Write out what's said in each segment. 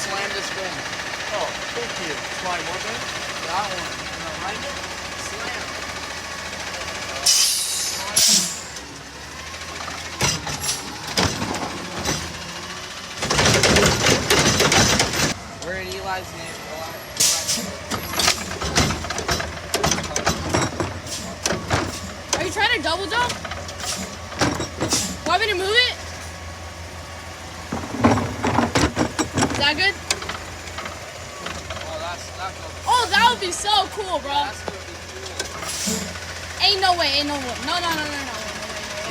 Slam this bin. Oh, thank you. Slime what bin? That one. No, right here. Slam. We're in Eli's name. Are you trying to double jump? Want me to move it? Is that good? Oh, that would be so cool, bro. That's gonna be cool. Ain't no way, ain't no way. No.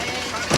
Wait.